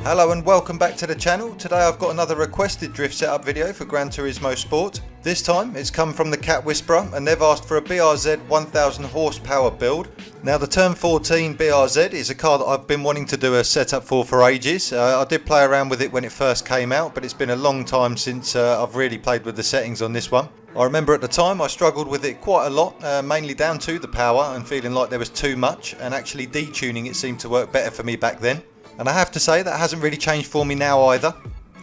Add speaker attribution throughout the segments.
Speaker 1: Hello and welcome back to the channel. Today I've got another requested drift setup video for Gran Turismo Sport. This time it's come from the Cat Whisperer and they've asked for a BRZ 1000 horsepower build. Now the Turn 14 BRZ is a car that I've been wanting to do a setup for ages. I did play around with it when it first came out, but it's been a long time since I've really played with the settings on this one. I remember at the time I struggled with it quite a lot, mainly down to the power and feeling like there was too much, and actually detuning it seemed to work better for me back then. And I have to say that hasn't really changed for me now either.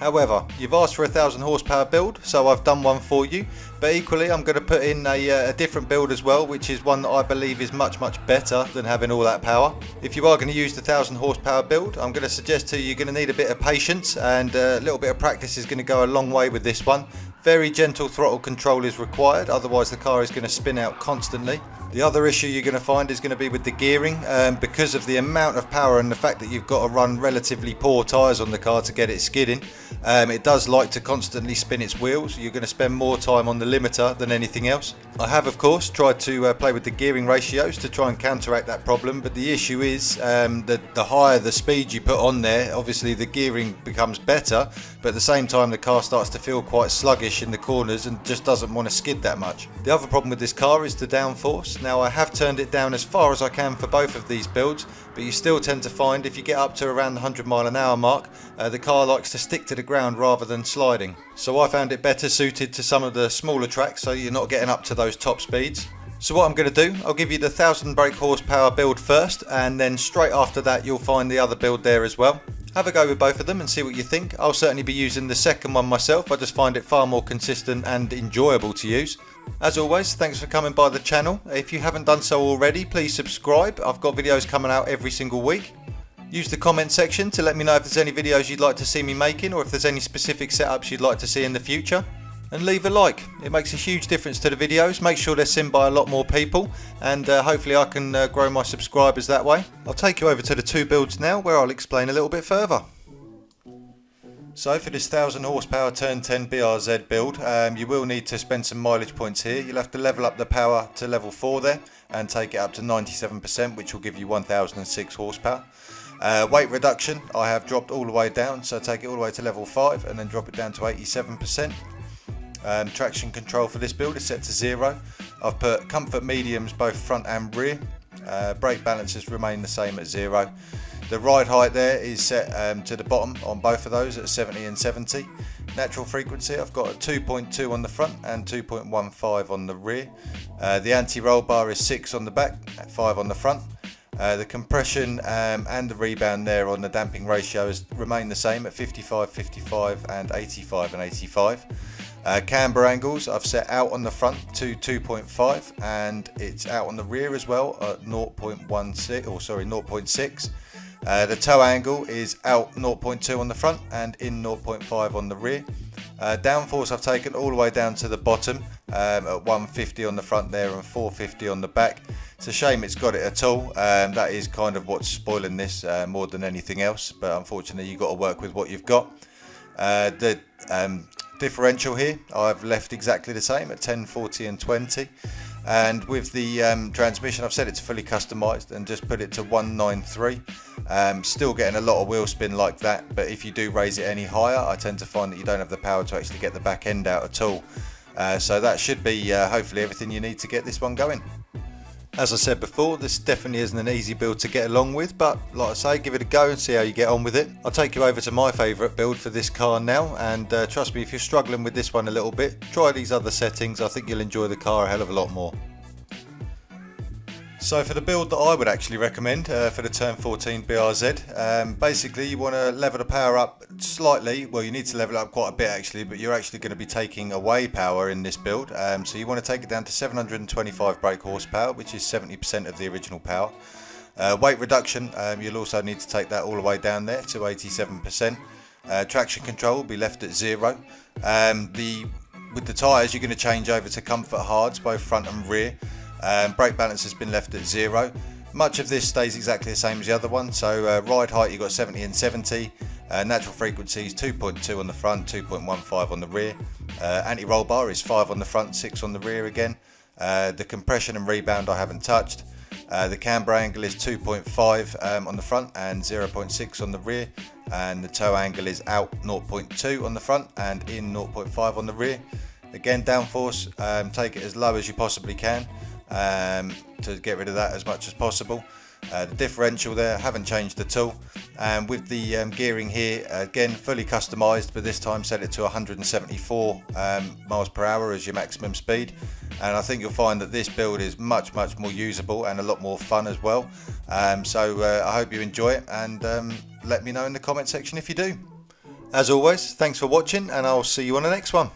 Speaker 1: However, you've asked for a 1000 horsepower build, so I've done one for you. But equally I'm going to put in a different build as well, which is one that I believe is much better than having all that power. If you are going to use the 1000 horsepower build, I'm going to suggest to you you're going to need a bit of patience, and a little bit of practice is going to go a long way with this one. Very gentle throttle control is required, otherwise the car is going to spin out constantly. The other issue you're going to find is going to be with the gearing, because of the amount of power and the fact that you've got to run relatively poor tyres on the car to get it skidding. It does like to constantly spin its wheels. You're going to spend more time on the limiter than anything else. I have of course tried to play with the gearing ratios to try and counteract that problem, but the issue is that the higher the speed you put on there, obviously the gearing becomes better, but at the same time the car starts to feel quite sluggish in the corners and just doesn't want to skid that much. The other problem with this car is the downforce. Now I have turned it down as far as I can for both of these builds, but you still tend to find if you get up to around the 100 mph mark, the car likes to stick to the ground rather than sliding. So I found it better suited to some of the smaller tracks, so you're not getting up to those top speeds. So what I'm going to do, I'll give you the 1000 brake horsepower build first, and then straight after that you'll find the other build there as well. Have a go with both of them and see what you think. I'll certainly be using the second one myself. I just find it far more consistent and enjoyable to use. As always, thanks for coming by the channel. If you haven't done so already, please subscribe. I've got videos coming out every single week. Use the comment section to let me know if there's any videos you'd like to see me making, or if there's any specific setups you'd like to see in the future. And leave a like, it makes a huge difference to the videos. Make sure they're seen by a lot more people, and hopefully I can grow my subscribers that way. I'll take you over to the two builds now, where I'll explain a little bit further. So for this 1000 horsepower Turn 10 BRZ build, you will need to spend some mileage points here. You'll have to level up the power to level 4 there and take it up to 97%, which will give you 1006 horsepower. Weight reduction I have dropped all the way down, so take it all the way to level 5 and then drop it down to 87%. Traction control for this build is set to 0. I've put comfort mediums both front and rear. Brake balances remain the same at 0. The ride height there is set to the bottom on both of those at 70 and 70. Natural frequency I've got a 2.2 on the front and 2.15 on the rear. The anti-roll bar is 6 on the back, 5 on the front. The compression and the rebound there on the damping ratios remain the same at 55, 55 and 85 and 85. Camber angles I've set out on the front to 2.5, and it's out on the rear as well at 0.6. The toe angle is out 0.2 on the front and in 0.5 on the rear. Downforce I've taken all the way down to the bottom at 150 on the front there and 450 on the back. It's a shame it's got it at all. That is kind of what's spoiling this more than anything else, but unfortunately you've got to work with what you've got. The differential here I've left exactly the same at 10, 40 and 20, and with the transmission I've set it to fully customized and just put it to 193. Still getting a lot of wheel spin like that, but if you do raise it any higher I tend to find that you don't have the power to actually get the back end out at all. So that should be hopefully everything you need to get this one going. As I said before, this definitely isn't an easy build to get along with, but like I say, give it a go and see how you get on with it. I'll take you over to my favourite build for this car now, and trust me, if you're struggling with this one a little bit, try these other settings. I think you'll enjoy the car a hell of a lot more. So for the build that I would actually recommend for the Turn 14 BRZ, basically you want to level the power up slightly. Well, you need to level it up quite a bit actually, but you're actually going to be taking away power in this build. So you want to take it down to 725 brake horsepower, which is 70% of the original power. Weight reduction, you'll also need to take that all the way down there to 87%. Traction control will be left at 0. With the tyres you're going to change over to comfort hards, both front and rear. Brake balance has been left at 0. Much of this stays exactly the same as the other one. So ride height you've got 70 and 70. Natural frequencies 2.2 on the front, 2.15 on the rear. Anti-roll bar is 5 on the front, 6 on the rear again. The compression and rebound I haven't touched. The camber angle is 2.5 on the front and 0.6 on the rear, and the toe angle is out 0.2 on the front and in 0.5 on the rear. Again, downforce, take it as low as you possibly can to get rid of that as much as possible. The differential there, haven't changed at all. And with the gearing here, again fully customized, but this time set it to 174 miles per hour as your maximum speed. And I think you'll find that this build is much more usable and a lot more fun as well. So I hope you enjoy it, and let me know in the comment section if you do. As always, thanks for watching, and I'll see you on the next one.